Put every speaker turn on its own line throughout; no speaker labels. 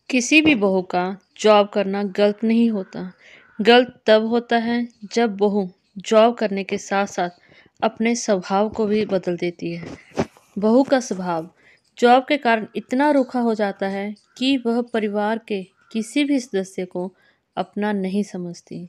किसी भी बहू का जॉब करना गलत नहीं होता। गलत तब होता है जब बहू जॉब करने के साथ साथ अपने स्वभाव को भी बदल देती है। बहू का स्वभाव जॉब के कारण इतना रूखा हो जाता है कि वह परिवार के किसी भी सदस्य को अपना नहीं समझती।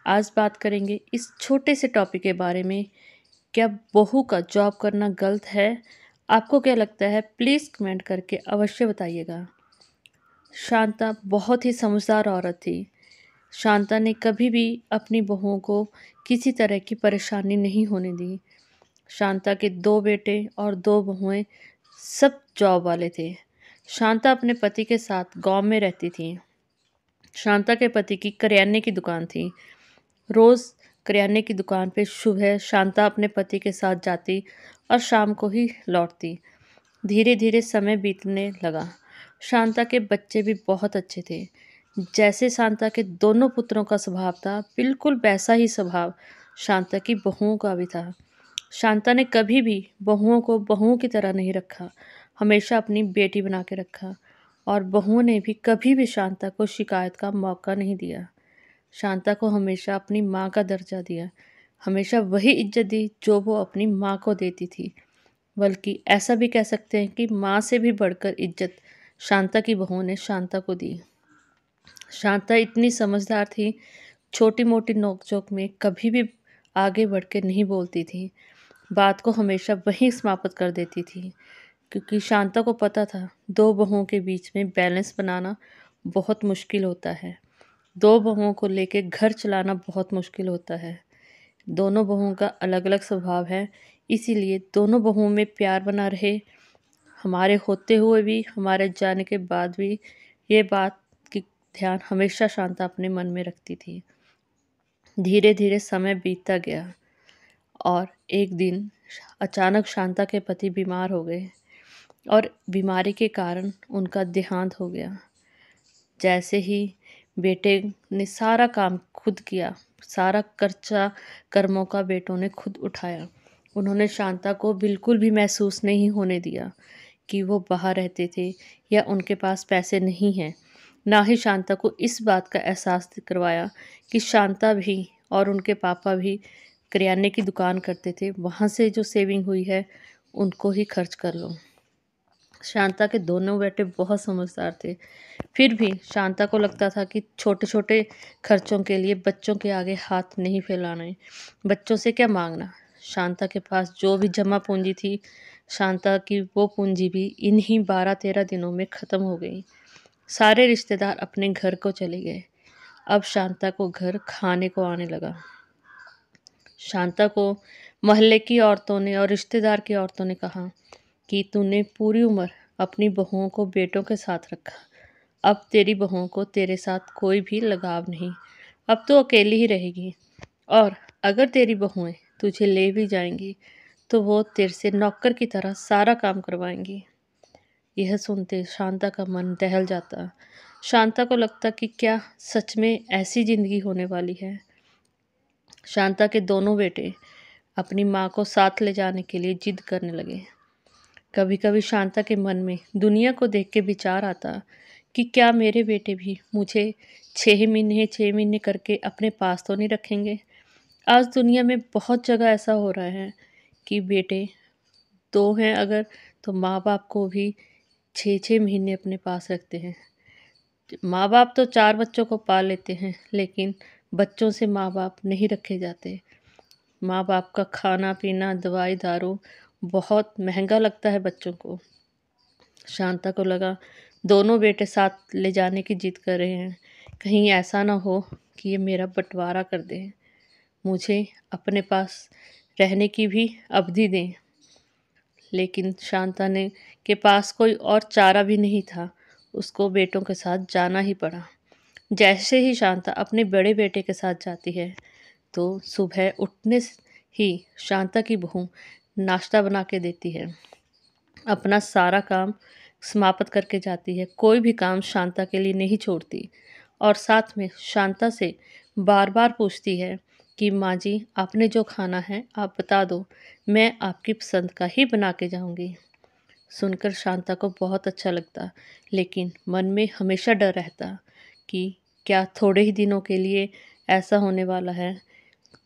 आज बात करेंगे इस छोटे से टॉपिक के बारे में। क्या बहू का जॉब करना गलत है? आपको क्या लगता है? प्लीज़ कमेंट करके अवश्य बताइएगा। शांता बहुत ही समझदार औरत थी। शांता ने कभी भी अपनी बहुओं को किसी तरह की परेशानी नहीं होने दी। शांता के 2 बेटे और 2 बहुएं सब जॉब वाले थे। शांता अपने पति के साथ गांव में रहती थी। शांता के पति की करियाने की दुकान थी। रोज़ करियाने की दुकान पे सुबह शांता अपने पति के साथ जाती और शाम को ही लौटती। धीरे धीरे समय बीतने लगा। शांता के बच्चे भी बहुत अच्छे थे। जैसे शांता के दोनों पुत्रों का स्वभाव था, बिल्कुल वैसा ही स्वभाव शांता की बहुओं का भी था। शांता ने कभी भी बहुओं को बहुओं की तरह नहीं रखा, हमेशा अपनी बेटी बना के रखा। और बहुओं ने भी कभी भी शांता को शिकायत का मौका नहीं दिया। शांता को हमेशा अपनी माँ का दर्जा दिया, हमेशा वही इज्जत दी जो वो अपनी माँ को देती थी। बल्कि ऐसा भी कह सकते हैं कि माँ से भी बढ़कर इज्जत शांता की बहू ने शांता को दी। शांता इतनी समझदार थी, छोटी मोटी नोकझोंक में कभी भी आगे बढ़ के नहीं बोलती थी, बात को हमेशा वहीं समाप्त कर देती थी। क्योंकि शांता को पता था 2 बहुओं के बीच में बैलेंस बनाना बहुत मुश्किल होता है। 2 बहुओं को लेके घर चलाना बहुत मुश्किल होता है। दोनों बहुओं का अलग अलग स्वभाव है, इसीलिए दोनों बहुओं में प्यार बना रहे। हमारे होते हुए भी, हमारे जाने के बाद भी ये बात की ध्यान हमेशा शांता अपने मन में रखती थी। धीरे धीरे समय बीतता गया और एक दिन अचानक शांता के पति बीमार हो गए और बीमारी के कारण उनका देहांत हो गया। जैसे ही बेटे ने सारा काम खुद किया, सारा खर्चा कर्मों का बेटों ने खुद उठाया। उन्होंने शांता को बिल्कुल भी महसूस नहीं होने दिया कि वो बाहर रहते थे या उनके पास पैसे नहीं हैं। ना ही शांता को इस बात का एहसास करवाया कि शांता भी और उनके पापा भी करियाने की दुकान करते थे, वहाँ से जो सेविंग हुई है उनको ही खर्च कर लो। शांता के दोनों बेटे बहुत समझदार थे, फिर भी शांता को लगता था कि छोटे छोटे खर्चों के लिए बच्चों के आगे हाथ नहीं फैलाने, बच्चों से क्या मांगना। शांता के पास जो भी जमा पूंजी थी, शांता की वो पूंजी भी इन्हीं 12-13 दिनों में ख़त्म हो गई। सारे रिश्तेदार अपने घर को चले गए। अब शांता को घर खाने को आने लगा। शांता को मोहल्ले की औरतों ने और रिश्तेदार की औरतों ने कहा कि तूने पूरी उम्र अपनी बहुओं को बेटों के साथ रखा, अब तेरी बहुओं को तेरे साथ कोई भी लगाव नहीं, अब तो अकेली ही रहेगी। और अगर तेरी बहुएं तुझे ले भी जाएंगी तो वो तेरे से नौकर की तरह सारा काम करवाएंगी। यह सुनते शांता का मन दहल जाता। शांता को लगता कि क्या सच में ऐसी जिंदगी होने वाली है। शांता के दोनों बेटे अपनी माँ को साथ ले जाने के लिए जिद करने लगे। कभी कभी शांता के मन में दुनिया को देख के विचार आता कि क्या मेरे बेटे भी मुझे 6 महीने करके अपने पास तो नहीं रखेंगे। आज दुनिया में बहुत जगह ऐसा हो रहा है कि बेटे 2 हैं अगर, तो माँ बाप को भी 6 महीने अपने पास रखते हैं। माँ बाप तो 4 बच्चों को पाल लेते हैं, लेकिन बच्चों से माँ बाप नहीं रखे जाते। माँ बाप का खाना पीना, दवाई दारू बहुत महंगा लगता है बच्चों को। शांता को लगा दोनों बेटे साथ ले जाने की जिद कर रहे हैं, कहीं ऐसा ना हो कि ये मेरा बंटवारा कर दें, मुझे अपने पास रहने की भी अवधि दें। लेकिन शांता ने के पास कोई और चारा भी नहीं था, उसको बेटों के साथ जाना ही पड़ा। जैसे ही शांता अपने बड़े बेटे के साथ जाती है तो सुबह उठने ही शांता की बहू नाश्ता बना के देती है, अपना सारा काम समाप्त करके जाती है, कोई भी काम शांता के लिए नहीं छोड़ती। और साथ में शांता से बार बार पूछती है कि माँ जी, आपने जो खाना है आप बता दो, मैं आपकी पसंद का ही बना के जाऊंगी। सुनकर शांता को बहुत अच्छा लगता, लेकिन मन में हमेशा डर रहता कि क्या थोड़े ही दिनों के लिए ऐसा होने वाला है।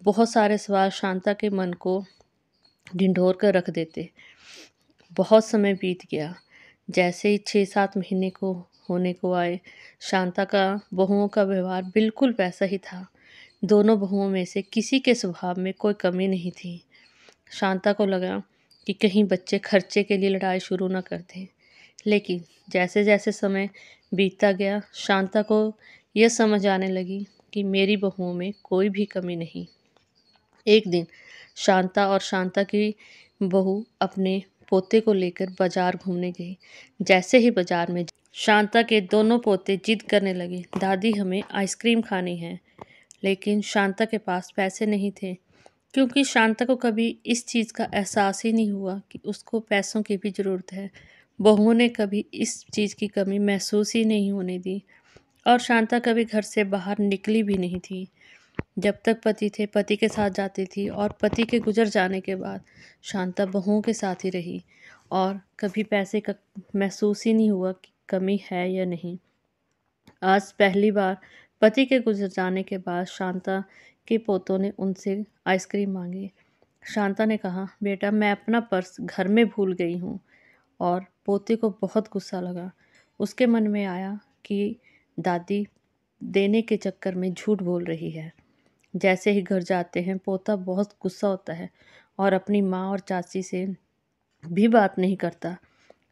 बहुत सारे सवाल शांता के मन को ढिंढोर कर रख देते। बहुत समय बीत गया। जैसे ही 6-7 महीने को होने को आए, शांता का बहुओं का व्यवहार बिल्कुल वैसा ही था। दोनों बहुओं में से किसी के स्वभाव में कोई कमी नहीं थी। शांता को लगा कि कहीं बच्चे खर्चे के लिए लड़ाई शुरू न कर दें। लेकिन जैसे जैसे समय बीतता गया, शांता को यह समझ आने लगी कि मेरी बहुओं में कोई भी कमी नहीं। एक दिन शांता और शांता की बहू अपने पोते को लेकर बाजार घूमने गई। जैसे ही बाजार में शांता के दोनों पोते जिद करने लगे, दादी हमें आइसक्रीम खानी है। लेकिन शांता के पास पैसे नहीं थे, क्योंकि शांता को कभी इस चीज़ का एहसास ही नहीं हुआ कि उसको पैसों की भी ज़रूरत है। बहुओं ने कभी इस चीज़ की कमी महसूस ही नहीं होने दी, और शांता कभी घर से बाहर निकली भी नहीं थी। जब तक पति थे, पति के साथ जाती थी, और पति के गुजर जाने के बाद शांता बहुओं के साथ ही रही, और कभी पैसे का महसूस ही नहीं हुआ कि कमी है या नहीं। आज पहली बार पति के गुजर जाने के बाद शांता के पोतों ने उनसे आइसक्रीम मांगी। शांता ने कहा, बेटा मैं अपना पर्स घर में भूल गई हूँ। और पोते को बहुत गुस्सा लगा। उसके मन में आया कि दादी देने के चक्कर में झूठ बोल रही है। जैसे ही घर जाते हैं, पोता बहुत गुस्सा होता है और अपनी माँ और चाची से भी बात नहीं करता।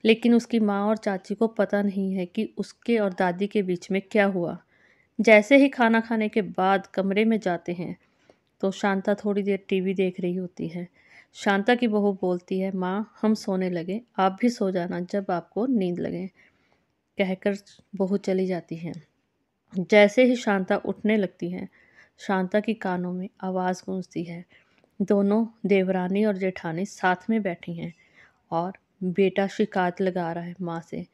लेकिन उसकी माँ और चाची को पता नहीं है कि उसके और दादी के बीच में क्या हुआ। जैसे ही खाना खाने के बाद कमरे में जाते हैं, तो शांता थोड़ी देर टीवी देख रही होती है। शांता की बहू बोलती है, माँ हम सोने लगे, आप भी सो जाना जब आपको नींद लगे, कहकर बहू चली जाती है। जैसे ही शांता उठने लगती है, शांता की कानों में आवाज़ गूंजती है। दोनों देवरानी और जेठानी साथ में बैठी हैं, और बेटा शिकायत लगा रहा है माँ से।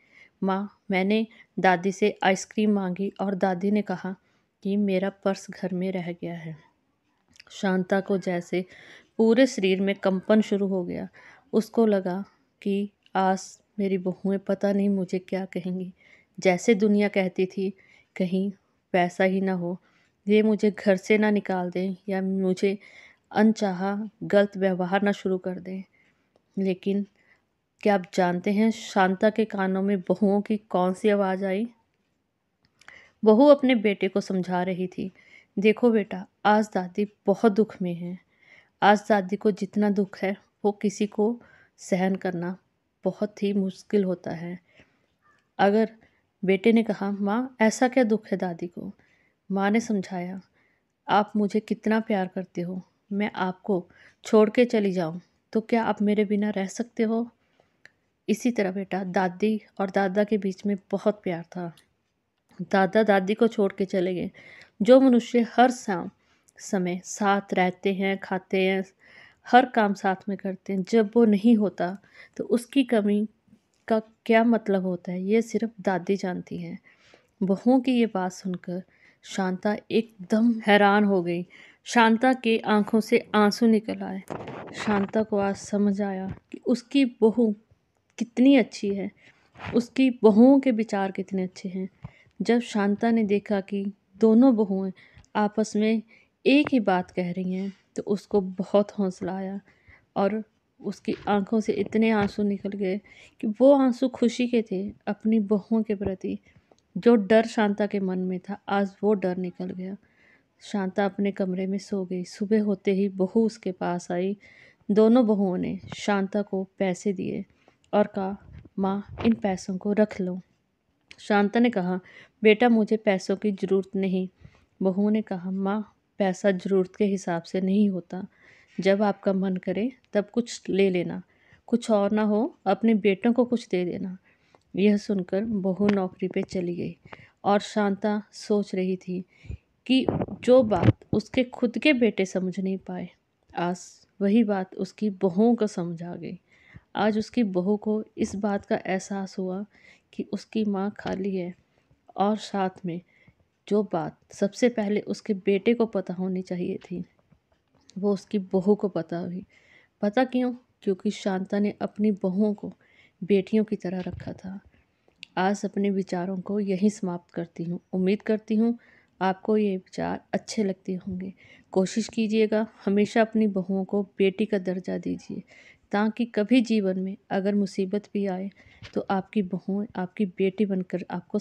माँ, मैंने दादी से आइसक्रीम मांगी और दादी ने कहा कि मेरा पर्स घर में रह गया है। शांता को जैसे पूरे शरीर में कंपन शुरू हो गया। उसको लगा कि आज मेरी बहुएं पता नहीं मुझे क्या कहेंगी। जैसे दुनिया कहती थी, कहीं वैसा ही ना हो, ये मुझे घर से ना निकाल दें या मुझे अनचाहा गलत व्यवहार ना शुरू कर दें। लेकिन क्या आप जानते हैं शांता के कानों में बहुओं की कौन सी आवाज़ आई? बहू अपने बेटे को समझा रही थी, देखो बेटा, आज दादी बहुत दुख में है। आज दादी को जितना दुख है वो किसी को सहन करना बहुत ही मुश्किल होता है। अगर बेटे ने कहा, माँ ऐसा क्या दुख है दादी को? माँ ने समझाया, आप मुझे कितना प्यार करते हो, मैं आपको छोड़ के चली जाऊँ तो क्या आप मेरे बिना रह सकते हो? इसी तरह बेटा, दादी और दादा के बीच में बहुत प्यार था। दादा दादी को छोड़ के चले गए। जो मनुष्य हर समय साथ रहते हैं, खाते हैं, हर काम साथ में करते हैं, जब वो नहीं होता तो उसकी कमी का क्या मतलब होता है, ये सिर्फ दादी जानती हैं। बहुओं की ये बात सुनकर शांता एकदम हैरान हो गई। शांता के आंखों से आंसू निकल आए। शांता को आज समझ आया कि उसकी बहू कितनी अच्छी है, उसकी बहुओं के विचार कितने अच्छे हैं। जब शांता ने देखा कि दोनों बहुएं आपस में एक ही बात कह रही हैं, तो उसको बहुत हौसला आया, और उसकी आंखों से इतने आंसू निकल गए कि वो आंसू खुशी के थे अपनी बहुओं के प्रति। जो डर शांता के मन में था, आज वो डर निकल गया। शांता अपने कमरे में सो गई। सुबह होते ही बहू उसके पास आई। दोनों बहुओं ने शांता को पैसे दिए और कहा, माँ इन पैसों को रख लो। शांता ने कहा, बेटा मुझे पैसों की ज़रूरत नहीं। बहू ने कहा, माँ पैसा ज़रूरत के हिसाब से नहीं होता। जब आपका मन करे तब कुछ ले लेना, कुछ और ना हो अपने बेटों को कुछ दे देना। यह सुनकर बहू नौकरी पे चली गई, और शांता सोच रही थी कि जो बात उसके खुद के बेटे समझ नहीं पाए, आज वही बात उसकी बहुओं को समझ आ गई। आज उसकी बहू को इस बात का एहसास हुआ कि उसकी माँ खाली है, और साथ में जो बात सबसे पहले उसके बेटे को पता होनी चाहिए थी, वो उसकी बहू को पता हुई। पता क्यों? क्योंकि शांता ने अपनी बहुओं को बेटियों की तरह रखा था। आज अपने विचारों को यहीं समाप्त करती हूँ। उम्मीद करती हूँ आपको ये विचार अच्छे लगते होंगे। कोशिश कीजिएगा हमेशा अपनी बहुओं को बेटी का दर्जा दीजिए, ताकि कभी जीवन में अगर मुसीबत भी आए तो आपकी बहुएं आपकी बेटी बनकर आपको